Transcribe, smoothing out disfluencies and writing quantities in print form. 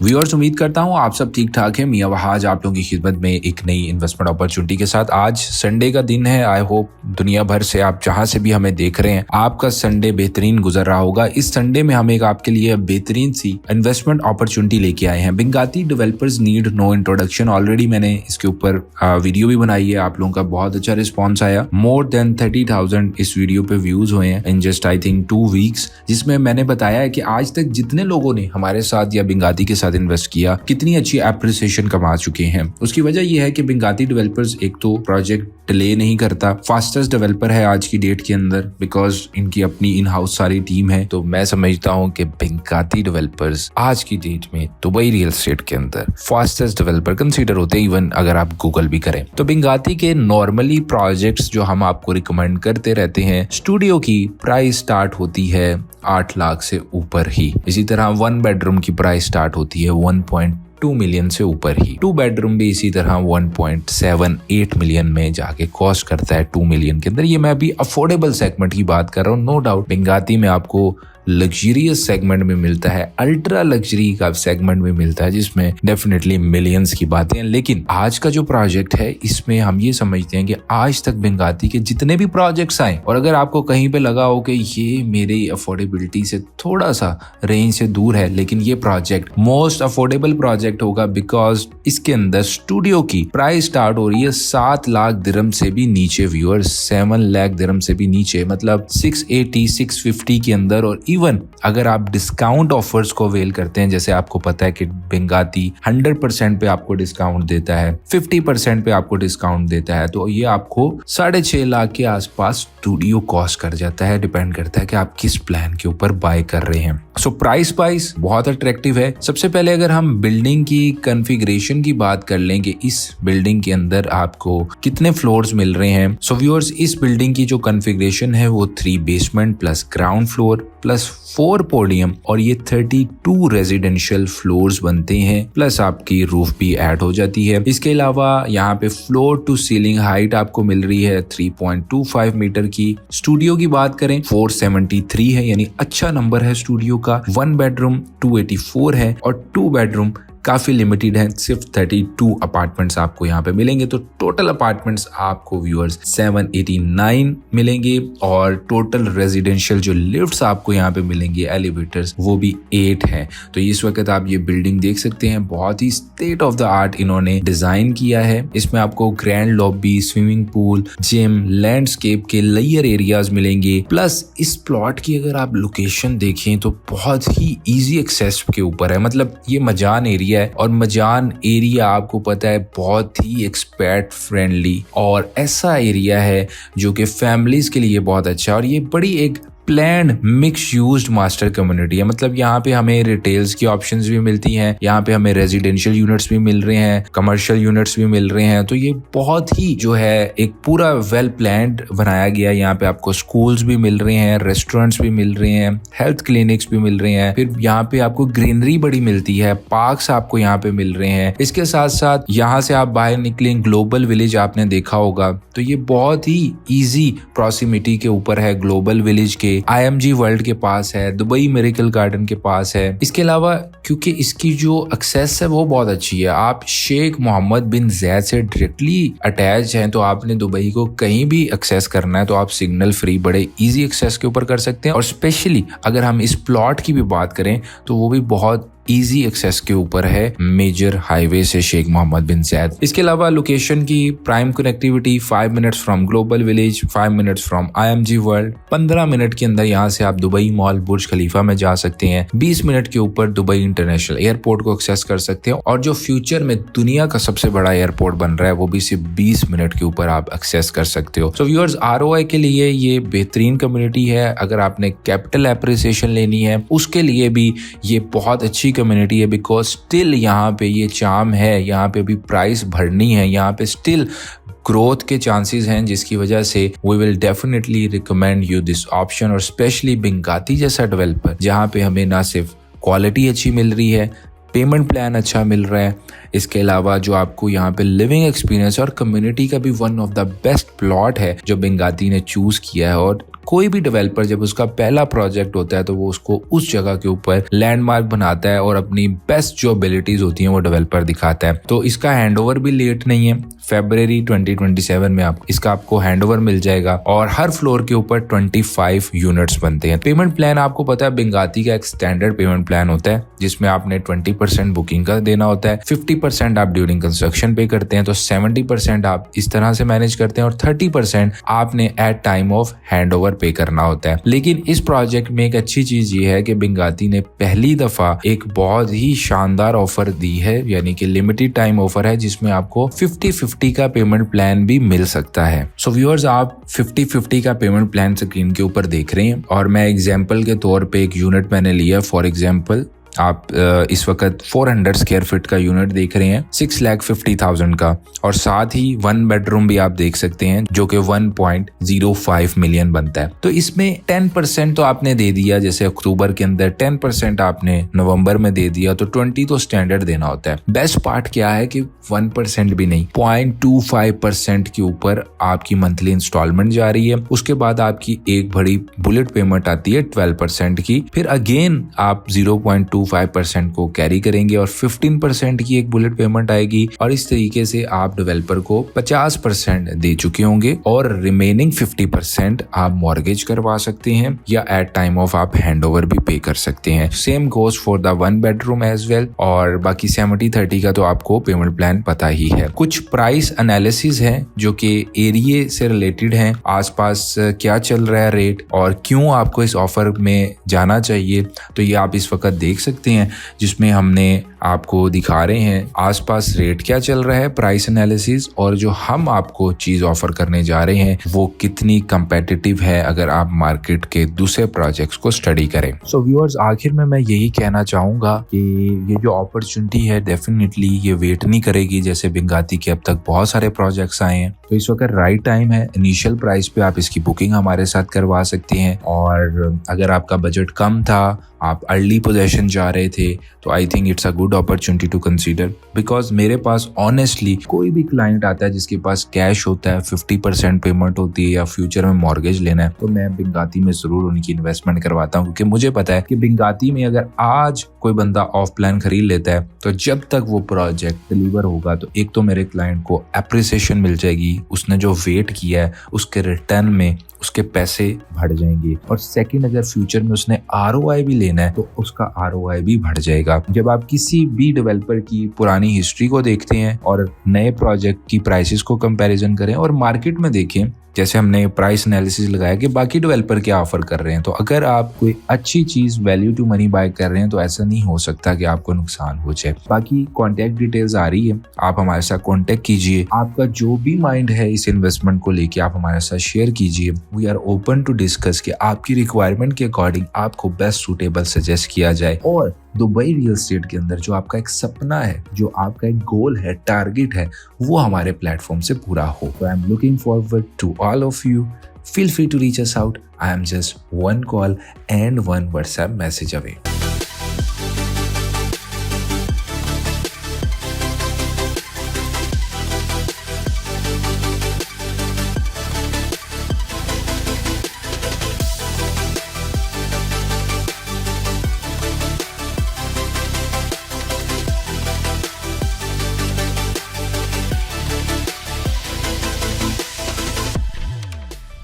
Viewers, उम्मीद करता हूँ आप सब ठीक ठाक हैं। मियां वहाज आप लोगों की खिदमत में एक नई इन्वेस्टमेंट अपॉर्चुनिटी के साथ। आज संडे का दिन है। आई होप दुनिया भर से आप जहां से भी हमें देख रहे हैं आपका संडे बेहतरीन गुजर रहा होगा। इस संडे में हम एक आपके लिए बेहतरीन सी इन्वेस्टमेंट अपॉर्चुनिटी लेके आए हैं। बेंगाती developers need no introduction. Already मैंने इसके ऊपर वीडियो भी बनाई है। आप लोगों का बहुत अच्छा रिस्पॉन्स आया। मोर देन 30,000 इस वीडियो पे व्यूज हुए हैं in just I think 2 weeks, जिसमें मैंने बताया है कि आज तक जितने लोगों ने हमारे साथ या बेंगाती के साथ इन्वेस्ट किया कितनी अच्छी एप्रिसिएशन कमा चुके हैं। उसकी वजह यह है कि बेंगाती डेवलपर्स एक तो प्रोजेक्ट डिले नहीं करता, फास्टेस्ट डेवलपर है आज की डेट के अंदर, बिकॉज इनकी अपनी इन हाउस सारी टीम है। तो मैं समझता हूं कि बेंगाती डेवलपर्स आज की डेट में दुबई रियल एस्टेट के अंदर फास्टेस्ट डेवलपर कंसीडर होते हैं, इवन अगर आप गूगल भी करें तो। बेंगाती के नॉर्मली प्रोजेक्ट्स जो हम आपको रिकमेंड करते रहते हैं, स्टूडियो की प्राइस स्टार्ट होती है 8 लाख से ऊपर ही। इसी तरह 1 बेडरूम की प्राइस स्टार्ट होती है 1.2 मिलियन से ऊपर ही। 2 बेडरूम भी इसी तरह 1.78 मिलियन में जाके कॉस्ट करता है 2 मिलियन के अंदर। ये मैं अभी अफोर्डेबल सेगमेंट की बात कर रहा हूँ। नो डाउट बेंगाती में आपको लग्जरियस सेगमेंट में मिलता है, अल्ट्रा लग्जरी का सेगमेंट में मिलता है, जिसमें डेफिनेटली मिलियंस की बातें हैं। लेकिन आज का जो प्रोजेक्ट है इसमें हम ये समझते हैं कि आज तक बेंगाती के जितने भी प्रोजेक्ट्स आए, और अगर आपको कहीं पे लगा हो कि ये मेरी अफोर्डेबिलिटी से थोड़ा सा रेंज से दूर है, लेकिन ये प्रोजेक्ट मोस्ट अफोर्डेबल प्रोजेक्ट होगा, बिकॉज इसके अंदर स्टूडियो की प्राइस स्टार्ट हो रही है 7 लाख दिरहम से भी नीचे। व्यूअर्स, 7 लाख दिरहम से भी नीचे, मतलब 680 650 के अंदर। और इवन अगर आप डिस्काउंट ऑफर्स को अवेल करते हैं, जैसे आपको पता है कि बेंगाती 100% पे आपको डिस्काउंट देता है, 50% पे आपको डिस्काउंट देता है, तो ये आपको 6.5 लाख के आसपास स्टूडियो कॉस्ट कर जाता है। डिपेंड करता है कि आप किस प्लान के ऊपर बाय कर रहे हैं। सो प्राइस वाइज बहुत अट्रैक्टिव है। सबसे पहले अगर हम बिल्डिंग की कॉन्फ़िगरेशन की बात कर लें कि इस बिल्डिंग के अंदर आपको कितने फ्लोर्स मिल रहे हैं। सो व्यूअर्स, इस बिल्डिंग की जो कॉन्फ़िगरेशन है वो 3 basement plus ground floor plus 4 podium, और ये 32 रेजिडेंशियल फ्लोर्स बनते हैं, प्लस आपकी रूफ भी ऐड हो जाती है। इसके अलावा यहाँ पे फ्लोर टू सीलिंग हाइट आपको मिल रही है 3.25 मीटर की। स्टूडियो की बात करें 473 है, यानी अच्छा नंबर है स्टूडियो का। 1 बेडरूम 284 है और 2 बेडरूम काफी लिमिटेड है, सिर्फ 32 अपार्टमेंट्स आपको यहाँ पे मिलेंगे। तो टोटल अपार्टमेंट्स आपको व्यूअर्स 789 मिलेंगे, और टोटल रेजिडेंशियल जो लिफ्ट्स आपको यहाँ पे मिलेंगे, एलिवेटर्स, वो भी 8 हैं। तो इस वक्त आप ये बिल्डिंग देख सकते हैं, बहुत ही स्टेट ऑफ द आर्ट इन्होंने डिजाइन किया है। इसमें आपको grand lobby, swimming pool, gym, landscape के लेयर एरियाज मिलेंगे। प्लस इस प्लॉट की अगर आप लोकेशन देखें तो बहुत ही इजी एक्सेस के ऊपर है, मतलब ये मजान एरिया, और मजान एरिया आपको पता है बहुत ही एक्सपर्ट फ्रेंडली और ऐसा एरिया है जो कि फैमिलीज के लिए बहुत अच्छा है। और ये बड़ी एक plan mix used master community है, मतलब यहाँ पे हमें रिटेल्स की ऑप्शंस भी मिलती हैं, यहाँ पे हमें रेजिडेंशियल यूनिट्स भी मिल रहे हैं, कमर्शियल यूनिट्स भी मिल रहे हैं। तो ये बहुत ही जो है एक पूरा वेल प्लान्ड बनाया गया। यहाँ पे आपको स्कूल्स भी मिल रहे हैं, रेस्टोरेंट्स भी मिल रहे हैं, हेल्थ क्लिनिक्स भी मिल रहे हैं, फिर यहाँ पे आपको ग्रीनरी बड़ी मिलती है, पार्क्स आपको यहाँ पे मिल रहे हैं। इसके साथ साथ यहाँ से आप बाहर निकलें, ग्लोबल विलेज आपने देखा होगा, तो ये बहुत ही ईजी प्रॉक्सिमिटी के ऊपर है ग्लोबल विलेज के। IMG वर्ल्ड के पास है, दुबई मिरेकल गार्डन के पास है। इसके अलावा क्योंकि इसकी जो एक्सेस है वो बहुत अच्छी है, आप शेख मोहम्मद बिन जैद से डायरेक्टली अटैच हैं, तो आपने दुबई को कहीं भी एक्सेस करना है तो आप सिग्नल फ्री बड़े इजी एक्सेस के ऊपर कर सकते हैं। और स्पेशली अगर हम इस प्लॉट की भी बात करें तो वो भी बहुत इजी एक्सेस के ऊपर है मेजर हाईवे से शेख मोहम्मद बिन जैद। इसके अलावा लोकेशन की prime connectivity 5 minutes from global village, 5 minutes from IMG world, 15 minute के अंदर यहाँ से आप दुबई मॉल बुर्ज खलीफा में जा सकते हैं, 20 मिनट के ऊपर दुबई इंटरनेशनल एयरपोर्ट को एक्सेस कर सकते हैं, और जो फ्यूचर में दुनिया का सबसे बड़ा एयरपोर्ट बन रहा है वो भी सिर्फ 20 मिनट के ऊपर आप एक्सेस कर सकते हो। सो व्यूअर्स, ROI के लिए ये बेहतरीन कम्युनिटी है। अगर आपने कैपिटल एप्रिसिएशन लेनी है उसके लिए भी ये बहुत अच्छी कम्युनिटी है, बिकॉज स्टिल यहाँ पे ये चार्म है, यहाँ पे भी प्राइस भरनी है, यहाँ पे स्टिल ग्रोथ के चांसेस हैं, जिसकी वजह से we will definitely recommend you this option. और स्पेशली बेंगाती जैसा डेवलपर जहाँ पे हमें ना सिर्फ क्वालिटी अच्छी मिल रही है, पेमेंट प्लान अच्छा मिल रहा है, इसके अलावा जो आपको यहाँ पे लिविंग एक्सपीरियंस और कम्युनिटी का भी one of the best plot है जो बेंगाती ने चूज किया है। और कोई भी डेवलपर जब उसका पहला प्रोजेक्ट होता है तो वो उसको उस जगह के ऊपर लैंडमार्क बनाता है और अपनी बेस्ट जो एबिलिटीज होती हैं वो डेवलपर दिखाता है। तो इसका हैंडओवर भी लेट नहीं है, फरवरी 2027 में इसका आपको हैंडओवर मिल जाएगा और हर फ्लोर के ऊपर 25 यूनिट्स बनते हैं। पेमेंट प्लान आपको पता है बेंगाती का एक स्टैंडर्ड पेमेंट प्लान होता है जिसमें आपने 20% बुकिंग का देना होता है, 50% आप ड्यूरिंग कंस्ट्रक्शन पे करते हैं, तो 70% आप इस तरह से मैनेज करते हैं और 30% आपने एट टाइम ऑफ हैंडओवर पे करना होता है। लेकिन इस प्रोजेक्ट में एक अच्छी चीज ये है कि बेंगाती ने पहली दफा एक बहुत ही शानदार ऑफर दी है, यानी कि लिमिटेड टाइम ऑफर है जिसमें आपको 50-50 का पेमेंट प्लान भी मिल सकता है। सो व्यूअर्स, आप 50-50 का पेमेंट प्लान स्क्रीन के ऊपर देख रहे हैं और मैं एग्जांपल के तौर पे एक यूनिट मैंने लिया। फॉर एग्जांपल आप इस वक्त 400 स्क्वायर फीट का यूनिट देख रहे हैं 6,50,000 का, और साथ ही 1 बेडरूम भी आप देख सकते हैं जो कि 1.05 मिलियन बनता है। तो इसमें 10% तो आपने दे दिया, जैसे अक्टूबर के अंदर 10% आपने नवंबर में दे दिया, तो 20 तो स्टैंडर्ड देना होता है। बेस्ट पार्ट क्या है कि 1% भी नहीं, 0.25% के ऊपर आपकी मंथली इंस्टॉलमेंट जा रही है। उसके बाद आपकी एक बड़ी बुलेट पेमेंट आती है 12% की, फिर अगेन आप 0.25% को कैरी करेंगे और 15% की एक बुलेट पेमेंट आएगी, और इस तरीके से आप डेवलपर को 50% दे चुके होंगे और रिमेनिंग 50% आप मॉर्गेज करवा सकते हैं या एट टाइम ऑफ आप हैंडओवर भी पे कर सकते हैं। Same goes for the 1 bedroom as well, और बाकी 70-30 का तो आपको पेमेंट प्लान पता ही है। कुछ प्राइस एनालिसिस है जो कि एरिया से रिलेटेड हैं, आसपास क्या चल रहा है रेट और क्यों आपको इस ऑफर में जाना चाहिए, तो ये आप इस वक्त देख सकते हैं, जिसमें हमने आपको दिखा रहे हैं आसपास रेट क्या चल रहा है, प्राइस एनालिसिस, और जो हम आपको चीज ऑफर करने जा रहे हैं वो कितनी कंपेटिटिव है अगर आप मार्केट के दूसरे प्रोजेक्ट्स को स्टडी करें। सो व्यूअर्स, आखिर में मैं यही कहना चाहूंगा कि ये जो अपॉर्चुनिटी है डेफिनेटली ये वेट नहीं करेगी। जैसे बेंगाती के अब तक बहुत सारे प्रोजेक्ट्स आए हैं, तो इस वक्त राइट टाइम है। इनिशियल प्राइस पे आप इसकी बुकिंग हमारे साथ करवा सकते हैं, और अगर आपका बजट कम था, आप अर्ली पोजीशन जा रहे थे, तो I think it's a good opportunity to consider. Because मेरे पास ऑनेस्टली कोई भी क्लाइंट आता है जिसके पास कैश होता है, 50% पेमेंट होती है या फ्यूचर में मॉर्गेज लेना है, तो मैं बेंगाती में जरूर उनकी इन्वेस्टमेंट करवाता हूँ, क्योंकि मुझे पता है कि बेंगाती में अगर आज कोई बंदा ऑफ प्लान खरीद लेता है तो जब तक वो प्रोजेक्ट डिलीवर होगा तो एक तो मेरे क्लाइंट को एप्रिसिएशन मिल जाएगी, उसने जो वेट किया है उसके रिटर्न में उसके पैसे बढ़ जाएंगे, और सेकंड अगर फ्यूचर में उसने ROI भी लेना है तो उसका ROI भी बढ़ जाएगा। जब आप किसी भी डेवलपर की पुरानी हिस्ट्री को देखते हैं और नए प्रोजेक्ट की प्राइसेस को कंपैरिजन करें और मार्केट में देखें, जैसे हमने प्राइस एनालिसिस लगाया कि बाकी डेवलपर क्या ऑफर कर रहे हैं, तो अगर आप कोई अच्छी चीज वैल्यू टू मनी बाय कर रहे हैं तो ऐसा नहीं हो सकता कि आपको नुकसान हो जाए। बाकी कॉन्टेक्ट डिटेल्स आ रही है, आप हमारे साथ कॉन्टेक्ट कीजिए। आपका जो भी माइंड है इस इन्वेस्टमेंट को लेके आप हमारे साथ शेयर कीजिए। We are open to discuss कि आपकी रिक्वायरमेंट के अकॉर्डिंग आपको बेस्ट सूटेबल सजेस्ट किया जाए, और दुबई रियल एस्टेट के अंदर जो आपका एक सपना है, जो आपका एक गोल है, टारगेट है, वो हमारे प्लेटफॉर्म से पूरा हो। So I'm looking forward to all of you. Feel free to reach us out. I am just one call and one WhatsApp message away.